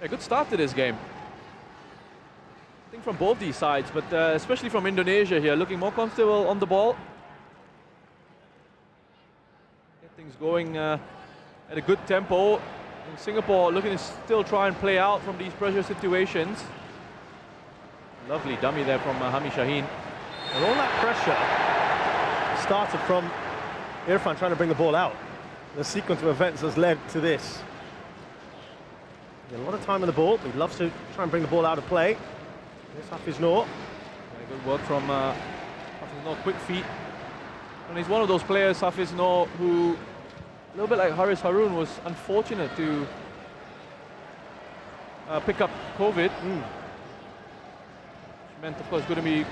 A good start to this game. I think from both these sides, but especially from Indonesia here, looking more comfortable on the ball. Get things going at a good tempo. And Singapore looking to still try and play out from these pressure situations. Lovely dummy there from Hami Shaheen. And all that pressure started from Irfan trying to bring the ball out. The sequence of events has led to this. A lot of time on the ball. He loves to try and bring the ball out of play. Here's Hafiz Noor. Very good work from Hafiz Noor, quick feet. And he's one of those players, Hafiz Noor, who, a little bit like Haris Harun, was unfortunate to pick up COVID. Which meant, of course, going to be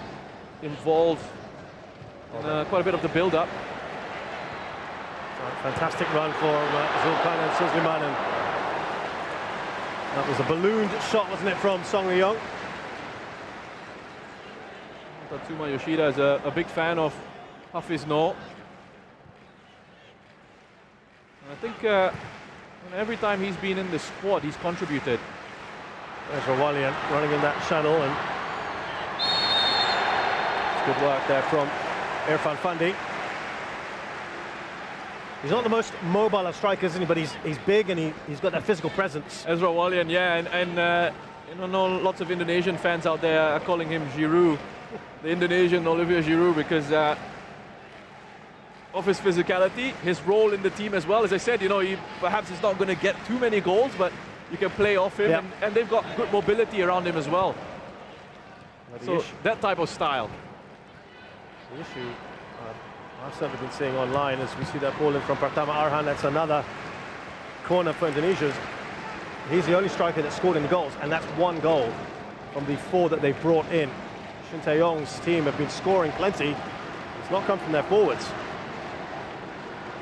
involved in quite a bit of the build-up. Fantastic run for Zulkan and Suleiman. And that was a ballooned shot, wasn't it, from Song Ryong? Tatsuma Yoshida is a big fan of Hafiz Noor. And I think every time he's been in the squad, he's contributed. There's Rawalian running in that channel, and it's good work there from Irfan Fandi. He's not the most mobile of strikers, isn't he? But he's big and he's got that physical presence. Ezra Walian, yeah, and you know, lots of Indonesian fans out there are calling him Giroud, the Indonesian Olivier Giroud, because of his physicality, his role in the team as well. As I said, you know, perhaps he's not going to get too many goals, but you can play off him, yep. and they've got good mobility around him as well. So that type of style. The issue I've certainly been seeing online as we see that ball in from Pratama Arhan. That's another corner for Indonesia. He's the only striker that scored in the goals, and that's one goal from the 4 that they've brought in. Shin Tae-yong's team have been scoring plenty. It's not come from their forwards.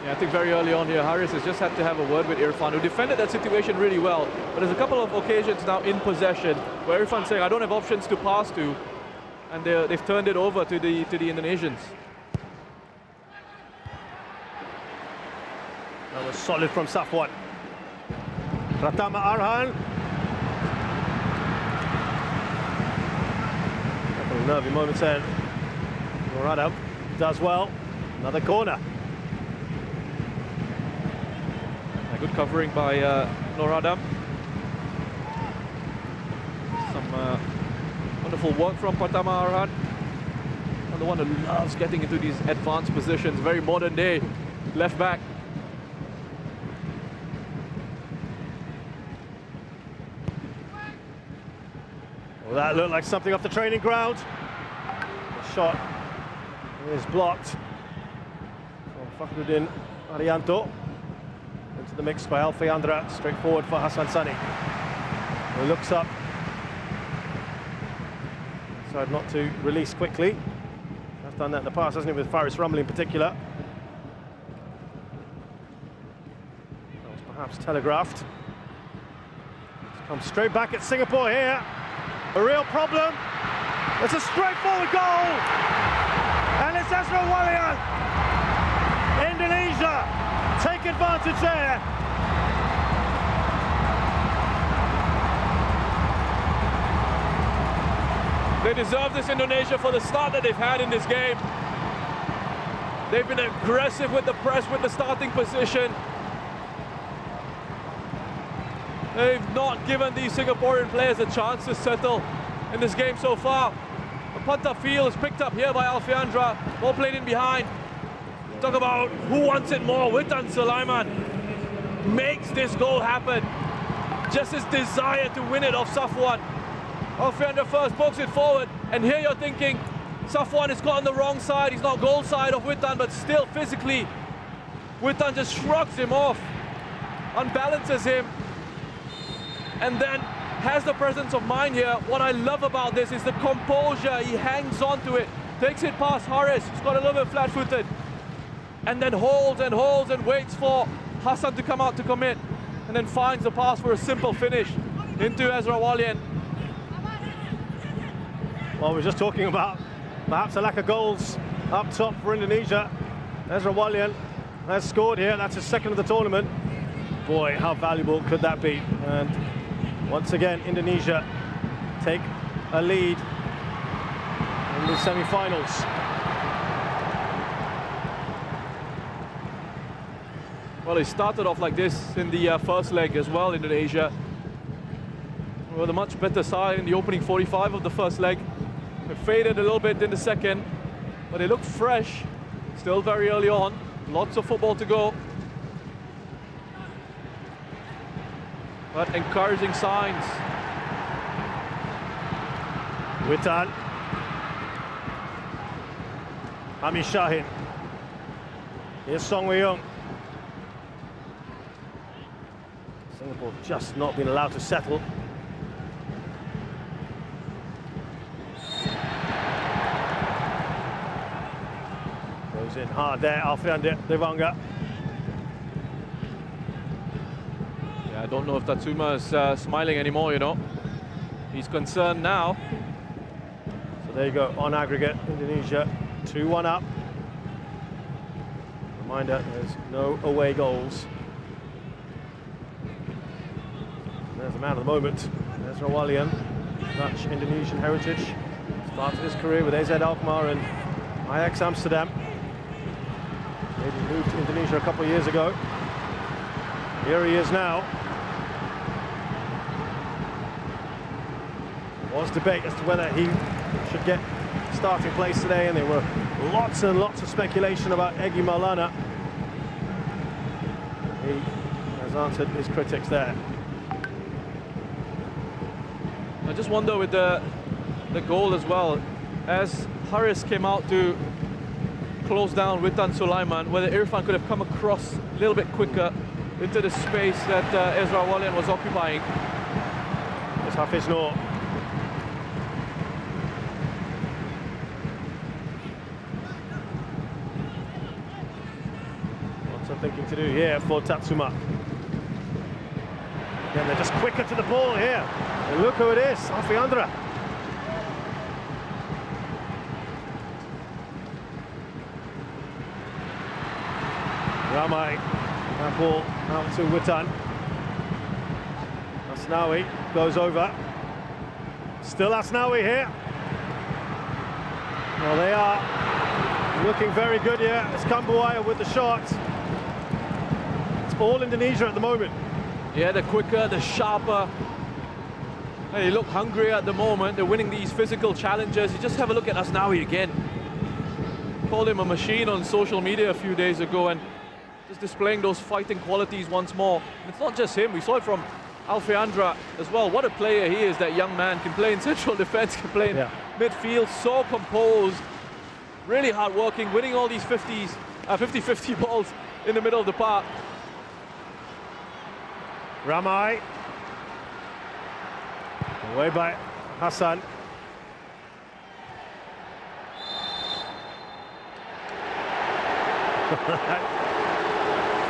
Yeah, I think very early on here, Haris has just had to have a word with Irfan, who defended that situation really well. But there's a couple of occasions now in possession where Irfan's saying, I don't have options to pass to, and they've turned it over to the Indonesians. That was solid from Safwan. Pratama Arhan. A couple of nervy moments there. Noradam does well. Another corner. A good covering by Noradam. Some wonderful work from Pratama Arhan. And the one who loves getting into these advanced positions, very modern day left back. Well, that looked like something off the training ground. The shot is blocked from Fakhruddin Arianto. Into the mix by Alfayandra, straight forward for Hassan Sani. He looks up. Decided not to release quickly. Has done that in the past, hasn't he, with Faris Rumley in particular. That was perhaps telegraphed. It's come straight back at Singapore here. A real problem. It's a straightforward goal. And it's Ezra Walian. Indonesia take advantage there. They deserve this, Indonesia, for the start that they've had in this game. They've been aggressive with the press, with the starting position. They've not given these Singaporean players a chance to settle in this game so far. The punter field is picked up here by Alfayandra. Ball played in behind. Talk about who wants it more. Witan Sulaiman makes this goal happen. Just his desire to win it off Safwan. Alfayandra first pokes it forward. And here you're thinking, Safwan is caught on the wrong side. He's not goal side of Witan, but still physically, Witan just shrugs him off, unbalances him, and then has the presence of mind here. What I love about this is the composure. He hangs on to it, takes it past Haris, who's got a little bit flat-footed, and then holds and waits for Hassan to come out to commit, and then finds the pass for a simple finish into Ezra Walian. Well, we're just talking about perhaps a lack of goals up top for Indonesia. Ezra Walian has scored here. That's his second of the tournament. Boy, how valuable could that be? And Once again, Indonesia take a lead in the semi-finals. Well, it started off like this in the first leg as well, Indonesia. With a much better side in the opening 45 of the first leg. It faded a little bit in the second, but it looked fresh. Still very early on. Lots of football to go. But encouraging signs. Witan. Hami Shahin. Here's Song Wei-young. Singapore just not been allowed to settle. Goes in hard there, Alfian Dewanga. Yeah, I don't know if Tatsuma is smiling anymore, you know. He's concerned now. So there you go, on aggregate, Indonesia 2-1 up. Reminder, there's no away goals. There's the man of the moment, Ezra Walian, Dutch Indonesian heritage. Started his career with AZ Alkmaar and Ajax Amsterdam. Maybe moved to Indonesia a couple of years ago. Here he is now. There was debate as to whether he should get starting place today, and there were lots and lots of speculation about Egy Maulana. He has answered his critics there. I just wonder with the goal as well, as Haris came out to close down Witan Sulaiman, whether Irfan could have come across a little bit quicker into the space that Ezra Walian was occupying. It's Hafiz Noor. Lots of thinking to do here for Tatsuma. Again, they're just quicker to the ball here. And look who it is, Alfiandra. Ramai, that ball out to Witan. Asnawi goes over. Still Asnawi here. Well, they are looking very good here. It's Kambuaya with the shot. It's all Indonesia at the moment. Yeah, they're quicker, they're sharper. They look hungry at the moment. They're winning these physical challenges. You just have a look at Asnawi again. Called him a machine on social media a few days ago, and just displaying those fighting qualities once more. And it's not just him, we saw it from Alfiandra as well. What a player he is, that young man. Can play in central defense, can play in midfield, so composed, really hard-working, winning all these 50-50 balls in the middle of the park. Ramai. Away by Hassan.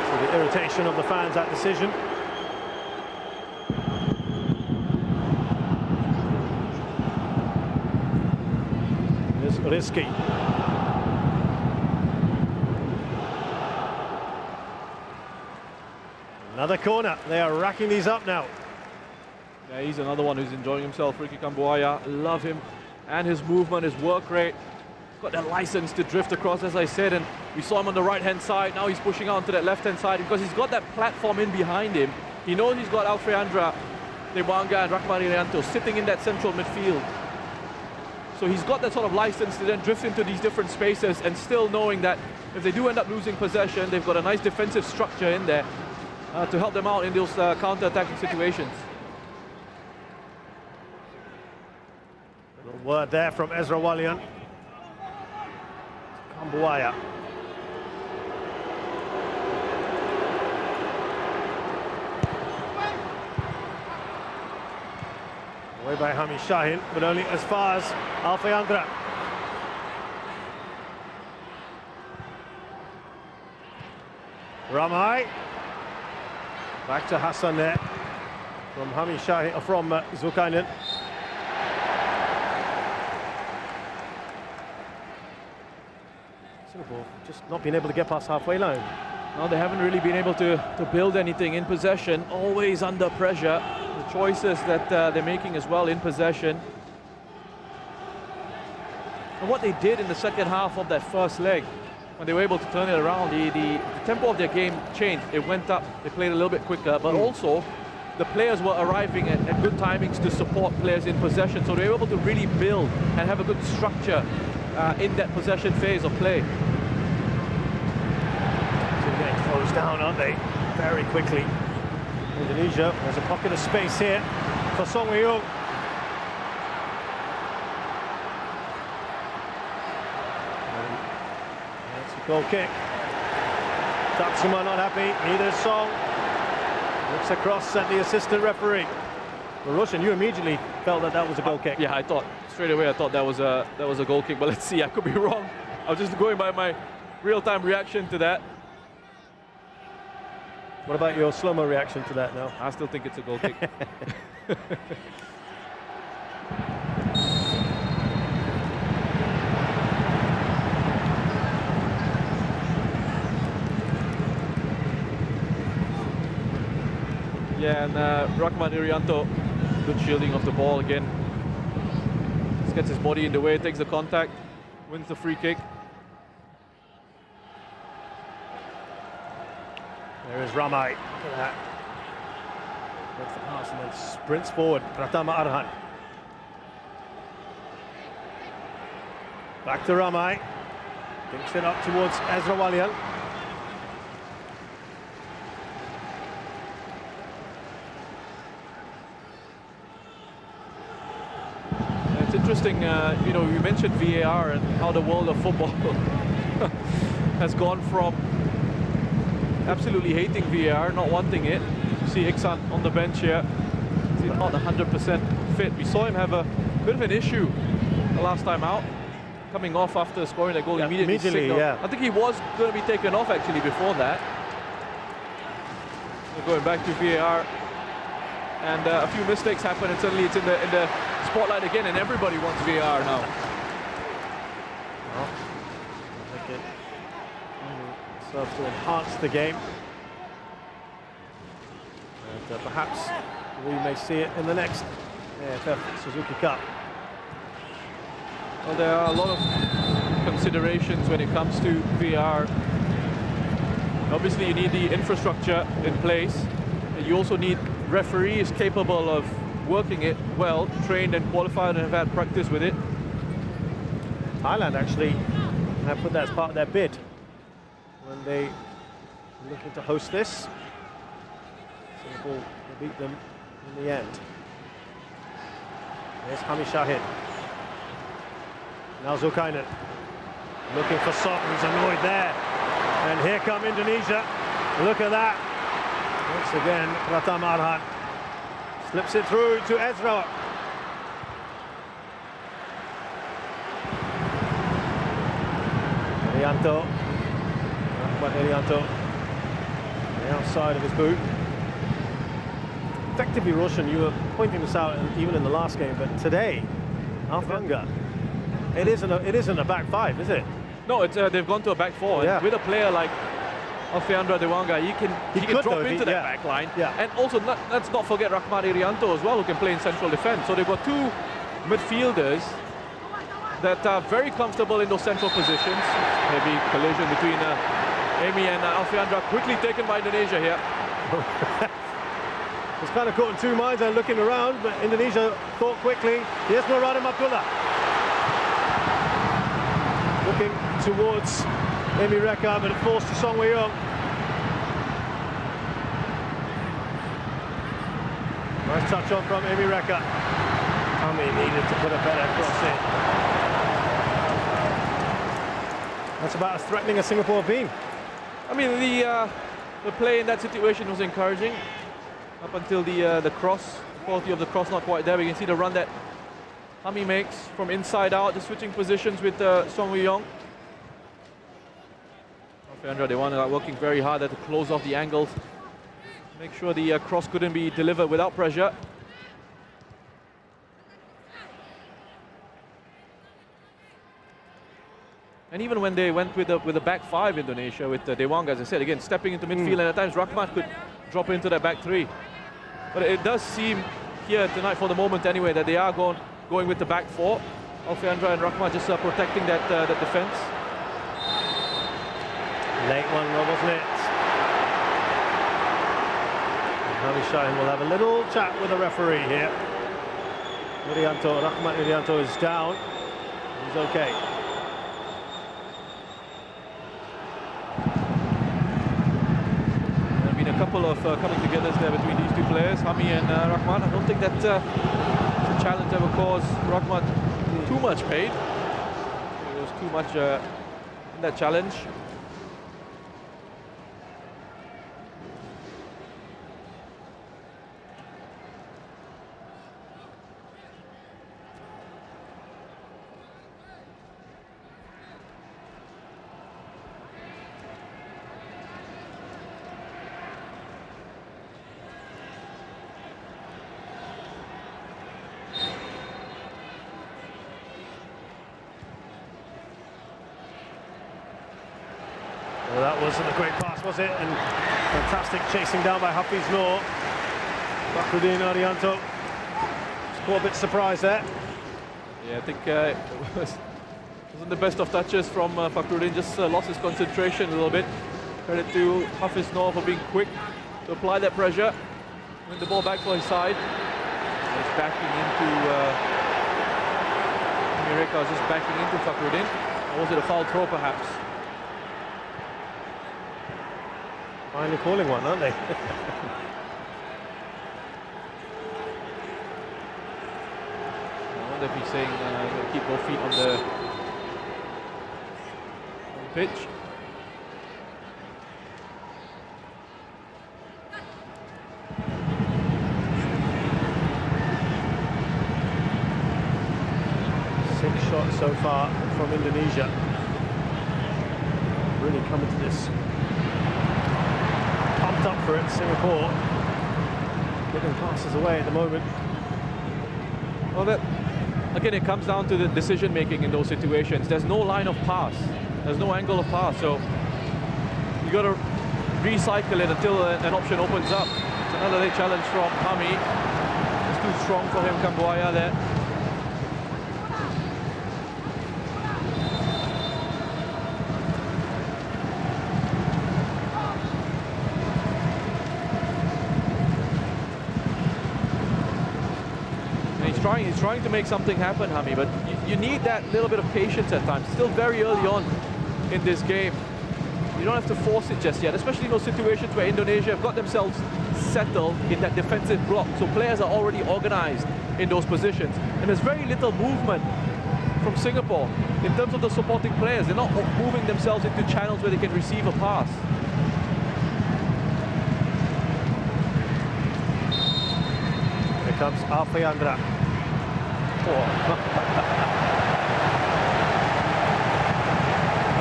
So the irritation of the fans, that decision. It's risky. Another corner. They are racking these up now. Yeah, he's another one who's enjoying himself, Ricky Kambuaya. Love him and his movement, his work rate. He's got that license to drift across, as I said, and we saw him on the right-hand side. Now he's pushing out to that left-hand side because he's got that platform in behind him. He knows he's got Alfiandra Dewanga and Rahman Irianto sitting in that central midfield. So he's got that sort of license to then drift into these different spaces, and still knowing that if they do end up losing possession, they've got a nice defensive structure in there to help them out in those counter-attacking situations. Little word there from Ezra Walian. Kambuaya. Away by Hami Shahin, but only as far as Alfiandra. Ramai. Back to Hassan there. From Hami Shahin, from Zulkarnain. Singapore just not been able to get past halfway line. No, they haven't really been able to build anything in possession, always under pressure. choices that they're making as well in possession. And what they did in the second half of that first leg, when they were able to turn it around, the tempo of their game changed. It went up, they played a little bit quicker, but also the players were arriving at good timings to support players in possession. So they were able to really build and have a good structure in that possession phase of play. So they're getting closed down, aren't they? Very quickly. Indonesia, there's a pocket of space here for Song Wei-young. That's a goal kick. Tatsuma not happy, neither is Song. Looks across at the assistant referee. Well, Roshan, you immediately felt that that was a goal kick. Yeah, I thought straight away. I thought that was a goal kick. But let's see. I could be wrong. I was just going by my real-time reaction to that. What about your slow-mo reaction to that now? I still think it's a goal kick. Yeah, and Rahman Irianto, good shielding of the ball again. Just gets his body in the way, takes the contact, wins the free kick. There is Ramai. Look at that. Gets the pass and then sprints forward. Pratama Arhan. Back to Ramai. Dinks it up towards Ezra Walian. It's interesting, you know, you mentioned VAR and how the world of football has gone from absolutely hating VAR, not wanting it. You see Iksan on the bench here. He's not 100% fit. We saw him have a bit of an issue the last time out, coming off after scoring that goal. Immediately, yeah. I think he was going to be taken off actually before that. So going back to VAR, and a few mistakes happen, and suddenly it's in the spotlight again, and everybody wants VAR now. Well, I think it serves to enhance the game, and perhaps we may see it in the next AFF Suzuki Cup. Well, there are a lot of considerations when it comes to VAR. Obviously, you need the infrastructure in place, and you also need referees capable of working it well, trained and qualified and have had practice with it. Thailand actually have put that as part of their bid when they were looking to host this. Singapore will beat them in the end. There's Hami Shahid. Now Zulkarnain looking for Song, who's annoyed there. And here come Indonesia. Look at that. Once again, Pratama Arhan slips it through to Ezra. Irianto. Rahmat Irianto. The outside of his boot. Effectively, Roshan, you were pointing this out even in the last game, but today, Alfanga, it isn't a back five, is it? No, it's they've gone to a back four. Yeah. And with a player like Alfeandra Dewanga, he can drop into that back line. Yeah. And also, let's not forget Rahman Irianto as well, who can play in central defence. So they've got two midfielders that are very comfortable in those central positions. Maybe collision between Amy and Alfeandra, quickly taken by Indonesia here. It's kind of caught in two minds and looking around, but Indonesia thought quickly. Here's Nuradim Abdullah. Looking towards Amy Reka, but it falls to Song Wei-young. Nice touch on from Amy Reka. Ami needed to put a better cross in. That's about as threatening as Singapore have been. I mean, the play in that situation was encouraging up until the cross. Quality of the cross not quite there. We can see the run that Ami makes from inside out, just switching positions with Song Wei-young. Alfeandra Dewanga working very hard to close off the angles, make sure the cross couldn't be delivered without pressure. And even when they went with the back five, Indonesia, with Dewanga, as I said, again, stepping into midfield, and at times Rahmat could drop into that back three. But it does seem here tonight, for the moment anyway, that they are going with the back four. Alfiandra and Rahman just protecting that defense. Late one, wasn't it? Hami Shahin will have a little chat with the referee here. Rahman Irianto is down. He's okay. There have been a couple of coming togethers there between these two players, Hami and Rahman. I don't think that the challenge ever caused Rahman too much pain. It was too much in that challenge. Well, that wasn't a great pass, was it? And fantastic chasing down by Hafiz Noor. Fakhruddin Arianto was quite a bit surprised there. Yeah, I think it wasn't the best of touches from Fakhruddin, just lost his concentration a little bit. Credit to Hafiz Noor for being quick to apply that pressure. Win the ball back for his side. He's backing into Mireka was just backing into Fakhruddin. Or was it a foul throw perhaps? Finally calling one, aren't they? I wonder if he's saying keep both feet on the pitch. Six shots so far from Indonesia. Really coming to this. Pumped up for it, Singapore. Giving passes away at the moment. Well, that again, it comes down to the decision making in those situations. There's no line of pass. There's no angle of pass. So you got to recycle it until an option opens up. It's another late challenge from Hami. It's too strong for him, Kambuaya there. He's trying to make something happen, Hami, but you need that little bit of patience at times. Still very early on in this game. You don't have to force it just yet, especially in those situations where Indonesia have got themselves settled in that defensive block. So players are already organized in those positions. And there's very little movement from Singapore in terms of the supporting players. They're not moving themselves into channels where they can receive a pass. Here comes Alfiandra.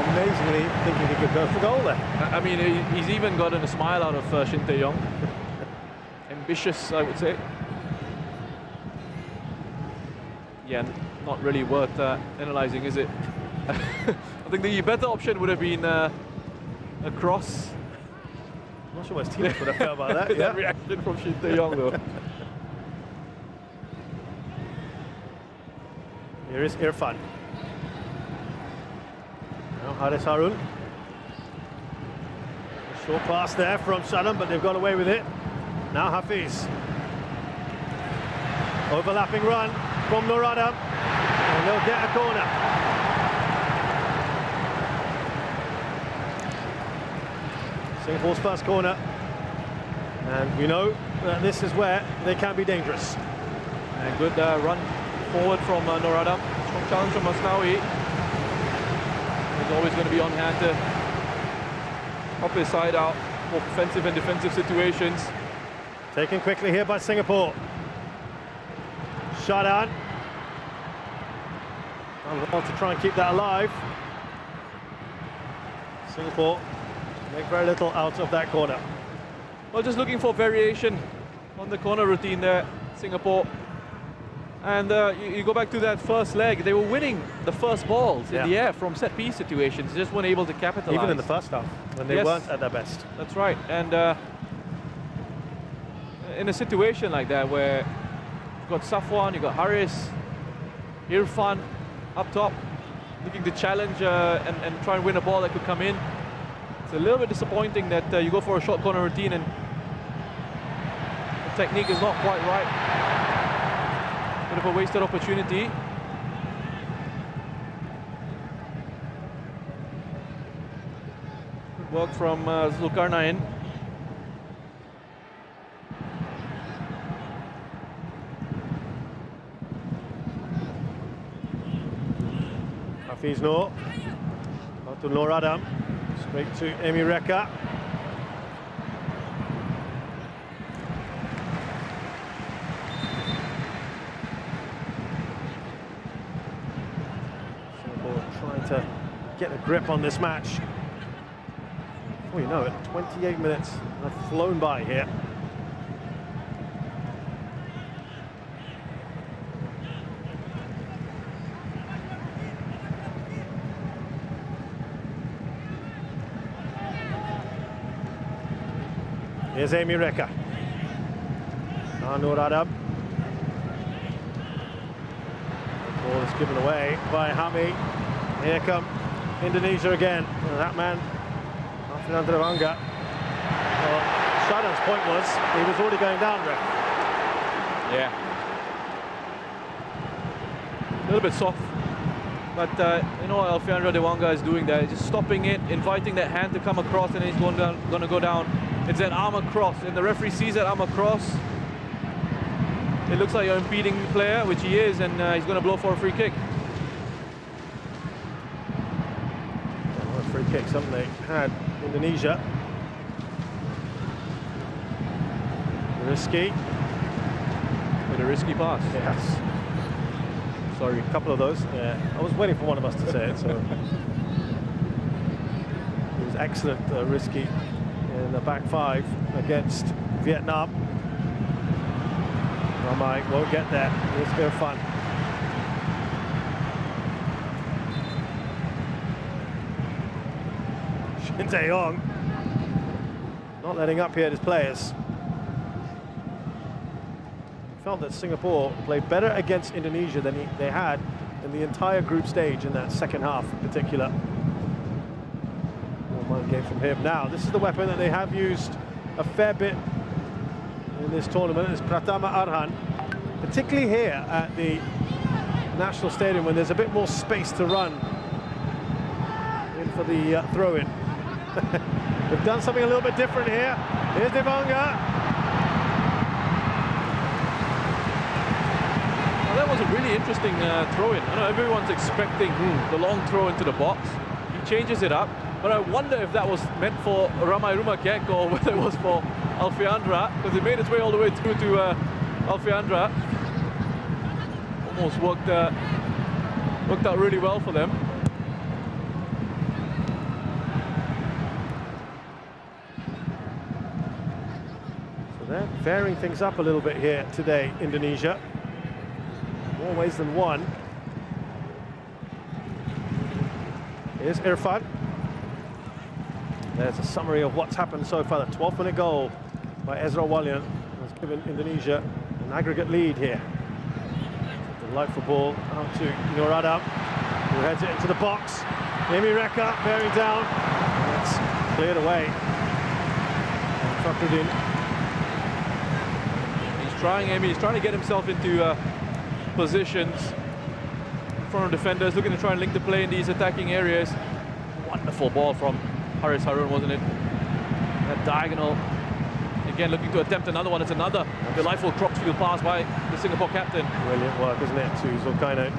Amazingly thinking he could go for goal there. I mean, he's even gotten a smile out of Shin Tae-yong. Ambitious, I would say. Yeah, not really worth analysing, is it? I think the better option would have been a cross. I'm not sure what his teammates would have felt about that. That reaction from Shin Tae-yong, though. Here is Irfan. Now Haris Harun. A short pass there from Shannon, but they've got away with it. Now Hafiz. Overlapping run from Noradam. And they'll get a corner. Singapore's first corner. And we know that this is where they can be dangerous. And good run forward from Noradam. Strong challenge from Masnawi. He's always going to be on hand to help his side out for offensive and defensive situations. Taken quickly here by Singapore. Shadan. Want to try and keep that alive. Singapore make very little out of that corner. Well, just looking for variation on the corner routine there, Singapore. And you go back to that first leg, they were winning the first balls in the air from set-piece situations, just weren't able to capitalize. Even in the first half, when they weren't at their best. That's right, and in a situation like that where you've got Safwan, you've got Haris, Irfan up top, looking to challenge and try and win a ball that could come in. It's a little bit disappointing that you go for a short corner routine and the technique is not quite right. Bit of a wasted opportunity. Good work from Zulkarnain. Hafiz Noor, out to Noor Adam, straight to Emi Reka. Singapore trying to get a grip on this match. Before you know it, 28 minutes have flown by here. Here's Emi Reka. Noor Adam. The ball is given away by Hami. Here come Indonesia again. And that man, Alfian Drawanga. Well, Shadan's point was he was already going down, ref. Yeah. A little bit soft. But you know what Alfian Drawanga is doing there? He's just stopping it, inviting that hand to come across, and he's going to go down. It's that arm across, and the referee sees that arm across. It looks like you're impeding the player, which he is, and he's going to blow for a free kick. Free kicks, haven't they had Indonesia? Risky. With a risky pass. Yes. Sorry, a couple of those. Yeah, I was waiting for one of us to say it, so. It was excellent, risky. In the back five against Vietnam. Ramai won't get there. Here's Irfan. Shin Tae-yong not letting up here at his players. Felt that Singapore played better against Indonesia than they had in the entire group stage in that second half in particular. One game from him. Now, this is the weapon that they have used a fair bit in this tournament. It's Pratama Arhan, particularly here at the National Stadium when there's a bit more space to run in for the throw-in. They've done something a little bit different here. Here's Devanga. Well, that was a really interesting throw-in. I know everyone's expecting the long throw into the box. He changes it up. But I wonder if that was meant for Ramai Rumakek or whether it was for Alfiandra, because it made its way all the way through to Alfiandra. Almost worked out really well for them. So they're varying things up a little bit here today, Indonesia. More ways than one. Here's Irfan. There's a summary of what's happened so far. The 12th-minute goal by Ezra Walian has given Indonesia an aggregate lead here. Delightful ball out to Noor Adam, who heads it into the box. Emi Reka bearing down. And it's cleared away. Fakruddin. He's trying, Emi. He's trying to get himself into positions in front of defenders, looking to try and link the play in these attacking areas. Wonderful ball from Haris Harun, wasn't it? That diagonal. Again, looking to attempt another one. It's another delightful crossfield pass by the Singapore captain. Brilliant work, isn't it, to Zulkarnain.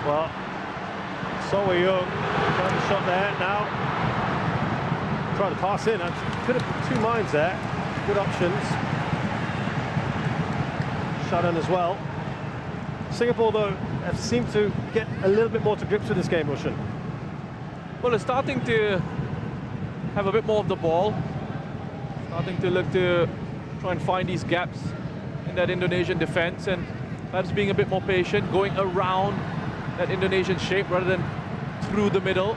Well, So Wei-young trying the shot there now. Trying to pass in. Could have two minds there. Good options. Shadan as well. Singapore, though, have seemed to get a little bit more to grips with this game, Roshan. Well, it's starting to have a bit more of the ball. Starting to look to try and find these gaps in that Indonesian defense, and perhaps being a bit more patient, going around that Indonesian shape rather than through the middle.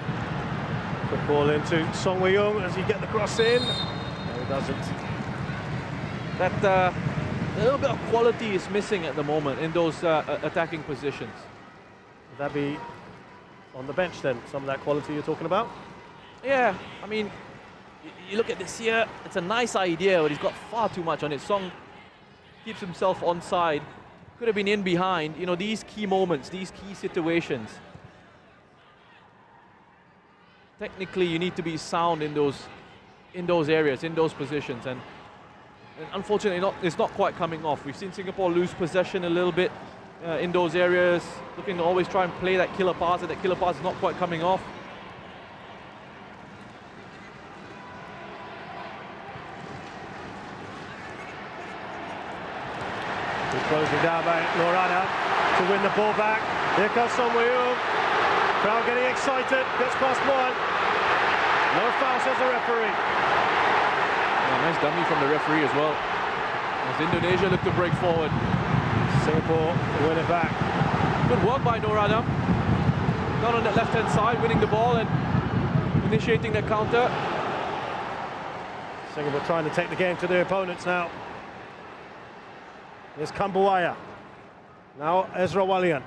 Quick ball into Song Wei-young as he get the cross in. No, he doesn't. That a little bit of quality is missing at the moment in those attacking positions. Would that be on the bench then, some of that quality you're talking about? Yeah, I mean, you look at this here, it's a nice idea, but he's got far too much on it. Song keeps himself onside. Could have been in behind. You know, these key moments, these key situations. Technically, you need to be sound in those areas, in those positions, and unfortunately, it's not quite coming off. We've seen Singapore lose possession a little bit in those areas, looking to always try and play that killer pass, and that killer pass is not quite coming off. Closing down by Norana to win the ball back. Here comes Song Wei-young. Crowd getting excited. Gets past one. No foul, says the referee. Nice dummy from the referee as well. As Indonesia look to break forward. Singapore win it back. Good work by Norana. Not on that left-hand side, winning the ball and initiating the counter. Singapore trying to take the game to their opponents now. Here's Kambuaya. Now Ezra Walian.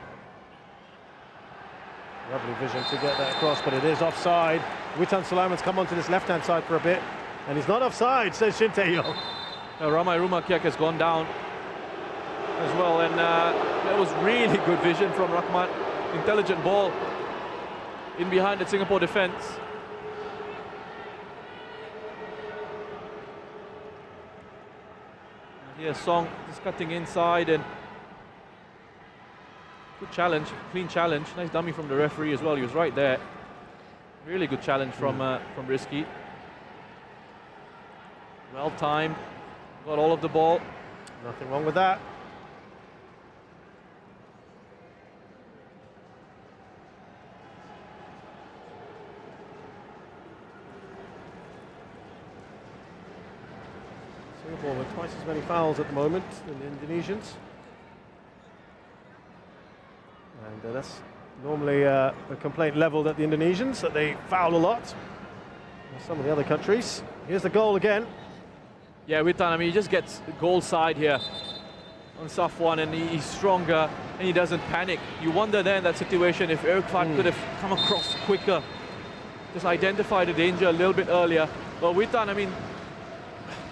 Lovely vision to get that across, but it is offside. Witan Sulaiman's come onto this left-hand side for a bit, and he's not offside, says Shin Tae-yong. Ramai Rumakiak has gone down as well, and that was really good vision from Rahman. Intelligent ball in behind the Singapore defence. Here Song just cutting inside, and good challenge, clean challenge. Nice dummy from the referee as well. He was right there. Really good challenge from Rizky. Well timed. Got all of the ball. Nothing wrong with that. Singapore with twice as many fouls at the moment than the Indonesians. And that's normally a complaint leveled at the Indonesians, that they foul a lot. Some of the other countries. Here's the goal again. Yeah, Witan, I mean, he just gets the goal side here on Safwan, and he's stronger and he doesn't panic. You wonder then in that situation if Irfan could have come across quicker, just identify the danger a little bit earlier. But Witan, I mean,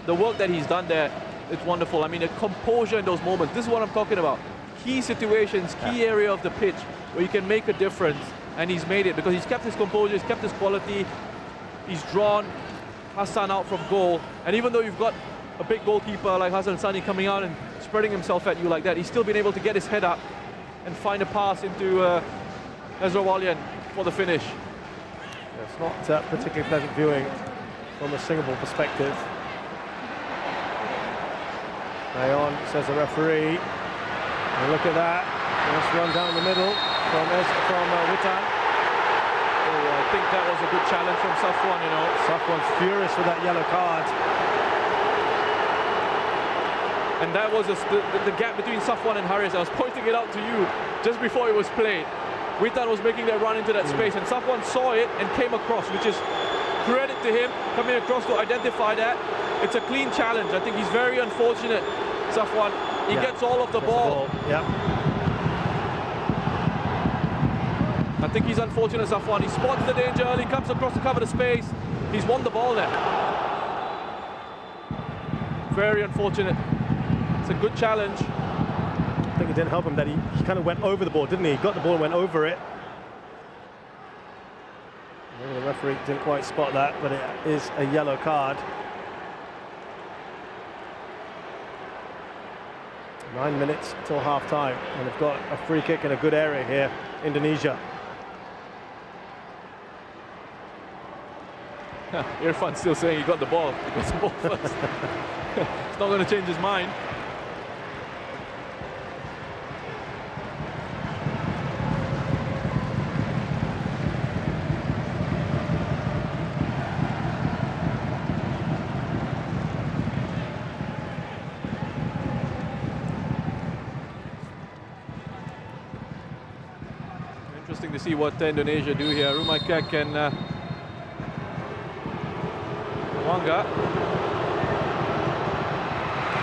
the work that he's done there, it's wonderful. I mean, the composure in those moments, this is what I'm talking about. Key situations, key area of the pitch where you can make a difference, and he's made it because he's kept his composure, he's kept his quality, he's drawn Hassan out from goal, and even though you've got a big goalkeeper like Hassan Sani coming out and spreading himself at you like that, he's still been able to get his head up and find a pass into Ezra Walian for the finish. It's not particularly pleasant viewing from a Singapore perspective. Play on, says the referee. And look at that. Nice run down the middle from Witan. Oh, I think that was a good challenge from Safwan, you know. Safwan's furious with that yellow card. And that was the gap between Safwan and Haris. I was pointing it out to you just before it was played. Witan was making that run into that space, and Safwan saw it and came across, which is credit to him, coming across to identify that. It's a clean challenge. I think he's very unfortunate, Safwan. He gets all of the ball. Yeah. I think he's unfortunate, Safwan. He spots the danger early, comes across to cover the space. He's won the ball there. Very unfortunate. It's a good challenge. I think it didn't help him that he kind of went over the ball, didn't he? He got the ball and went over it. Maybe the referee didn't quite spot that, but it is a yellow card. 9 minutes till half-time, and they've got a free kick in a good area here, Indonesia. Irfan's still saying he got the ball. He got the ball first. It's not going to change his mind. Interesting to see what Indonesia do here. Rumaikek and Manga.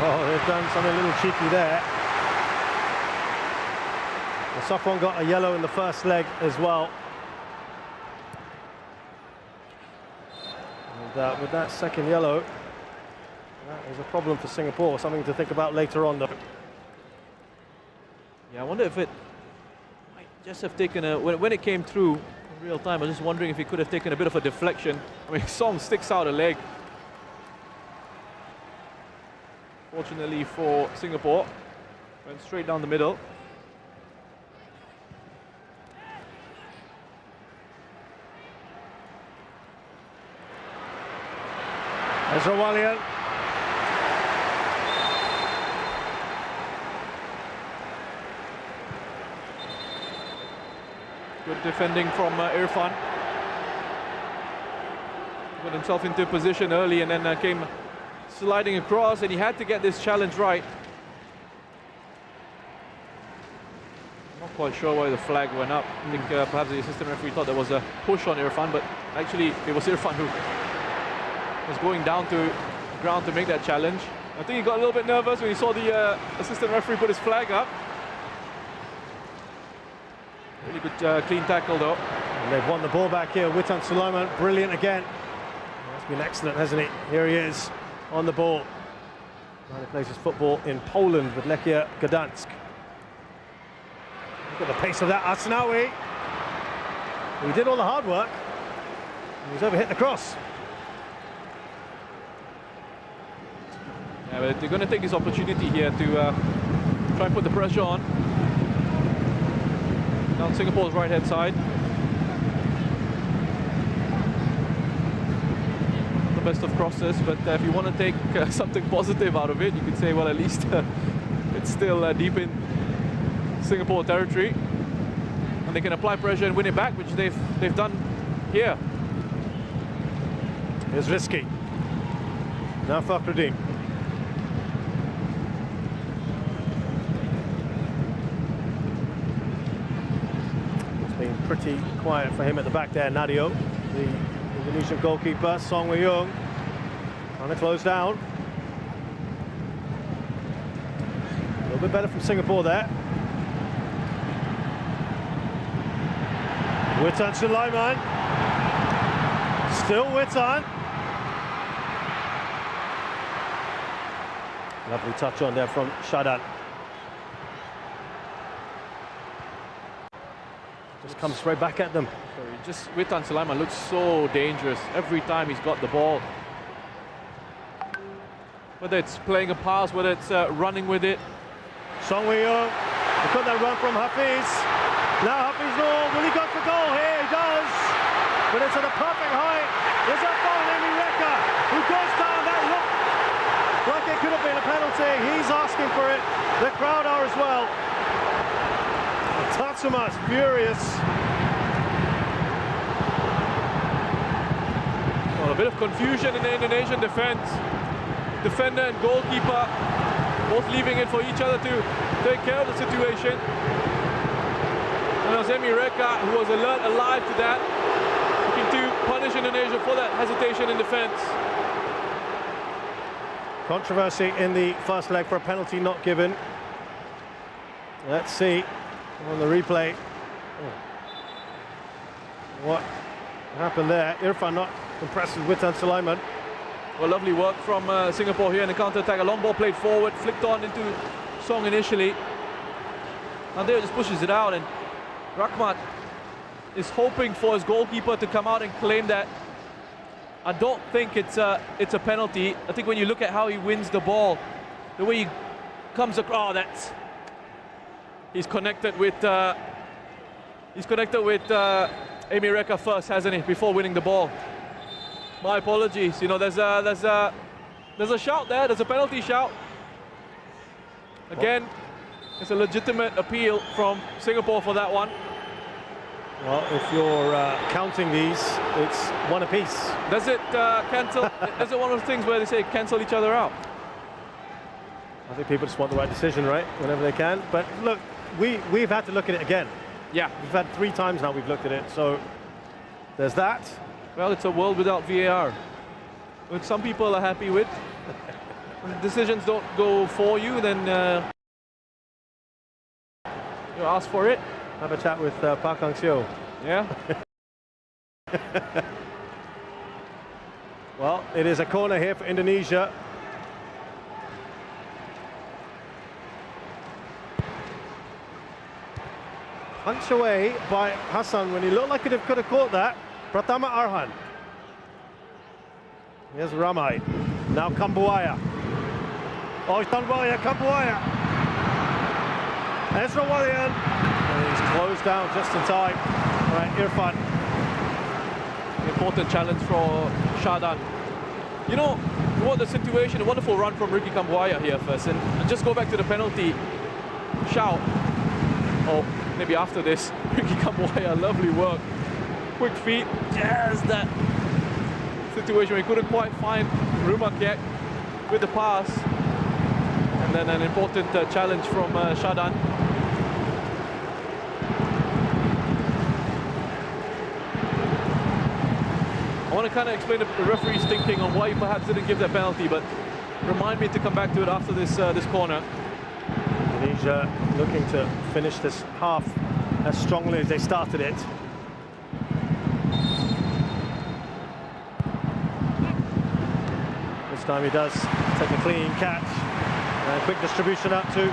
Oh, they've done something a little cheeky there. The Safwan got a yellow in the first leg as well. And with that second yellow, that is a problem for Singapore, something to think about later on though. Yeah, I wonder if it might just have taken a, when it came through in real time, I was just wondering if he could have taken a bit of a deflection. I mean, Song sticks out a leg. Fortunately for Singapore, went straight down the middle. Ezra Walian. Good defending from Irfan. Got himself into position early and then came sliding across, and he had to get this challenge right. I'm not quite sure why the flag went up. I think perhaps the assistant referee thought there was a push on Irfan, but actually it was Irfan who was going down to the ground to make that challenge. I think he got a little bit nervous when he saw the assistant referee put his flag up. Really good clean tackle though. And they've won the ball back here. Witan Sulaiman, brilliant again. That's been excellent, hasn't he? Here he is on the ball. He plays his football in Poland with Lechia Gdansk. Look at the pace of that Asnawi. He did all the hard work. He was overhit the cross. Yeah, but they're going to take this opportunity here to try and put the pressure on. Down Singapore's right-hand side. The best of crosses, but if you want to take something positive out of it, you could say, well, at least it's still deep in Singapore territory, and they can apply pressure and win it back, which they've done here. Here's Risky. Now Fakhruddin. It's been pretty quiet for him at the back there, Nadio, the Indonesian goalkeeper. Song Wei-yung trying to close down. A little bit better from Singapore there. Witan Sulaiman. Still Witan. Lovely touch on there from Shadan. Just comes straight back at them. Sorry, just Witan Sulaiman looks so dangerous every time he's got the ball. Whether it's playing a pass, whether it's running with it. Song Wei-yung, look at that run from Hafiz. Now Hafiz Noor, will he go for goal here? He does, but it's at a perfect height. There's a foul, Emi Reka, who goes down. That looked like it could have been a penalty. He's asking for it. The crowd are as well. Tatsuma's furious. Well, a bit of confusion in the Indonesian defense. Defender and goalkeeper both leaving it for each other to take care of the situation. And it was Emi Reka who was alert, alive to that, looking to punish Indonesia for that hesitation in defense. Controversy in the first leg for a penalty not given. Let's see on the replay what happened there. Irfan not impressed with Witan Sulaiman. Well, lovely work from Singapore here in the counter-attack. A long ball played forward, flicked on into Song initially. And there just pushes it out, and Rahmat is hoping for his goalkeeper to come out and claim that. I don't think it's a penalty. I think when you look at how he wins the ball, the way he comes across, he's connected with Emi Reka first, hasn't he, before winning the ball. My apologies. You know, there's a shout there. There's a penalty shout. Again, it's a legitimate appeal from Singapore for that one. Well, if you're counting these, it's one apiece. Does it cancel? Is it one of those things where they say cancel each other out? I think people just want the right decision, right, whenever they can. But look, we've had to look at it again. Yeah. We've had 3 times now we've looked at it, so there's that. Well, it's a world without VAR. which some people are happy with. When decisions don't go for you, then you ask for it. Have a chat with Park Hang-seo. Yeah. Well, it is a corner here for Indonesia. Punch away by Hassan when he looked like he could have caught that. Pratama Arhan. Here's Ramai. Now Kambuaya. Oh, Tanbuaya, Kambuaya. Ezra Walian. And he's closed down just in time. Right, Irfan. Important challenge for Shadan. You know what the situation, a wonderful run from Ricky Kambuaya here first. And just go back to the penalty shout. Oh, maybe after this, Ricky Kambuaya, lovely work. Quick feet, just that situation where he couldn't quite find Rumakek with the pass. And then an important challenge from Shadan. I want to kind of explain the referee's thinking on why he perhaps didn't give that penalty, but remind me to come back to it after this this corner. Indonesia looking to finish this half as strongly as they started it. This time he does take a clean catch. And a quick distribution up to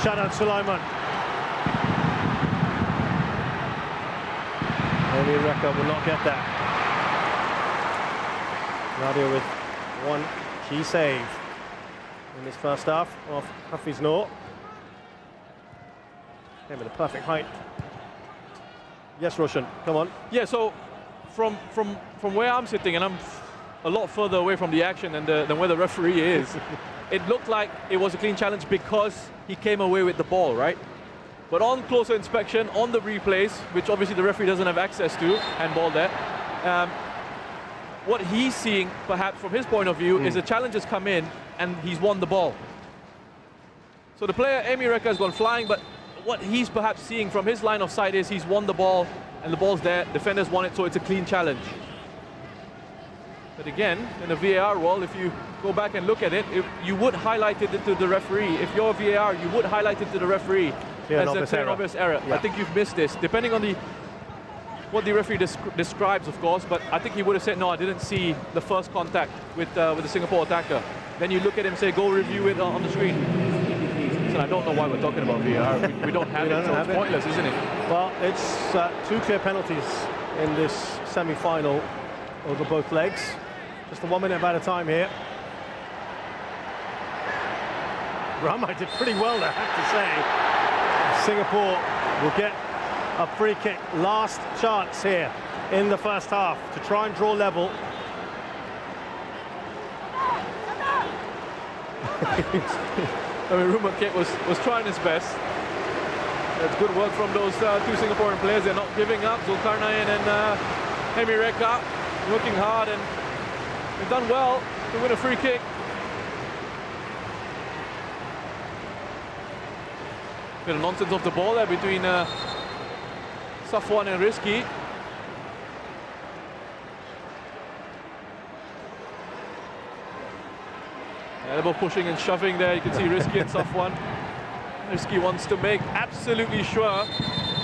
Shadan Sulaiman. Amy Reka will not get that. Nadia with one key save in this first half of Hafiz Noor. Came at a perfect height. Yes, Roshan, come on. Yeah, so from where I'm sitting, and I'm a lot further away from the action than where the referee is, it looked like it was a clean challenge because he came away with the ball, right? But on closer inspection, on the replays, which obviously the referee doesn't have access to, handball there, what he's seeing, perhaps from his point of view, is the challenge has come in and he's won the ball. So the player, Amy Reka, has gone flying, but what he's perhaps seeing from his line of sight is he's won the ball and the ball's there, defenders won it, so it's a clean challenge. But again, in the VAR world, if you go back and look at it, you would highlight it to the referee. If you're a VAR, you would highlight it to the referee as a clear and obvious error. Yeah. I think you've missed this, depending on what the referee describes, of course, but I think he would have said, no, I didn't see the first contact with the Singapore attacker. Then you look at him and say, go review it on the screen. So I don't know why we're talking about VAR. We don't have it, so it's pointless, isn't it? Well, it's 2 clear penalties in this semi-final over both legs. Just a 1 minute at a time here. Ramai did pretty well there, I have to say. Singapore will get a free kick, last chance here in the first half to try and draw level. I mean, Rumakek was trying his best. That's good work from those 2 Singaporean players. They're not giving up. Zulkarnain and Amy Reka working hard, and they've done well to win a free kick. Bit of nonsense off the ball there between Safwan and Rizky. Elbow pushing and shoving there. You can see Rizky and Safwan. Rizky wants to make absolutely sure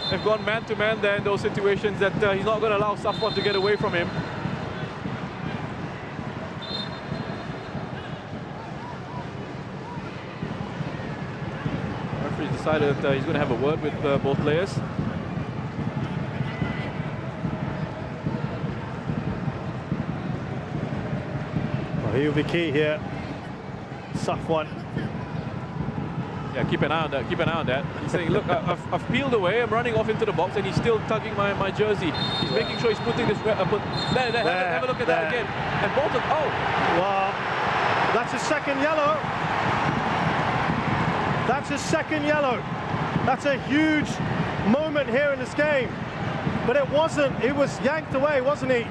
they've gone man-to-man there in those situations that he's not going to allow Safwan to get away from him. The referee decided that he's going to have a word with both players. Well, he will be key here. Safwan. Yeah, keep an eye on that, keep an eye on that. He's saying, look, I've peeled away, I'm running off into the box, and he's still tugging my jersey. He's making sure he's putting this... have a look at that again. And Bolton, oh! Well, that's his second yellow. That's his second yellow. That's a huge moment here in this game. But it wasn't, he was yanked away, wasn't he?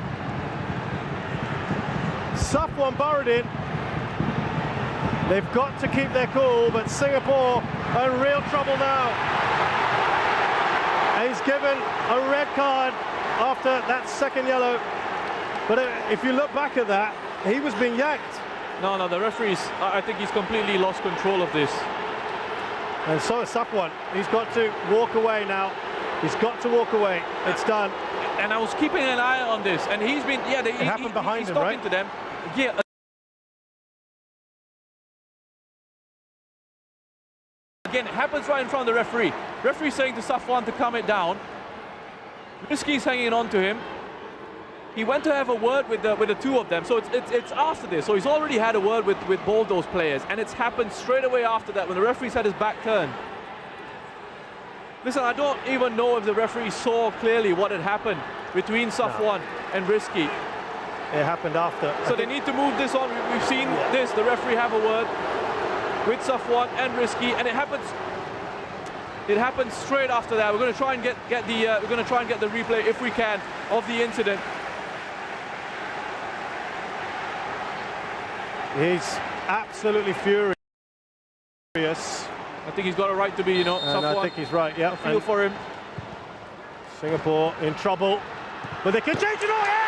Safwan burrowed in. They've got to keep their cool, but Singapore are in real trouble now. And he's given a red card after that second yellow. But if you look back at that, He was being yanked. No, the referee's, I think he's completely lost control of this. And so is Safwan. He's got to walk away now. He's got to walk away. It's done. And I was keeping an eye on this, and he's been, yeah, it happened behind he's him, talking right? to them. Yeah. Again, it happens right in front of the referee. Referee saying to Safwan to calm it down. Rizky's hanging on to him. He went to have a word with the two of them, so it's after this. So he's already had a word with both those players, and it's happened straight away after that when the referee's had his back turned. Listen, I don't even know if the referee saw clearly what had happened between Safwan and Rizky. It happened after. So they need to move this on. We've seen this. The referee have a word with Safwan and Rizky, and it happens. It happens straight after that. We're going to try and get the replay if we can of the incident. He's absolutely furious. I think he's got a right to be, you know. And I think he's right, yeah. I feel for him. Singapore in trouble, but they can change it all.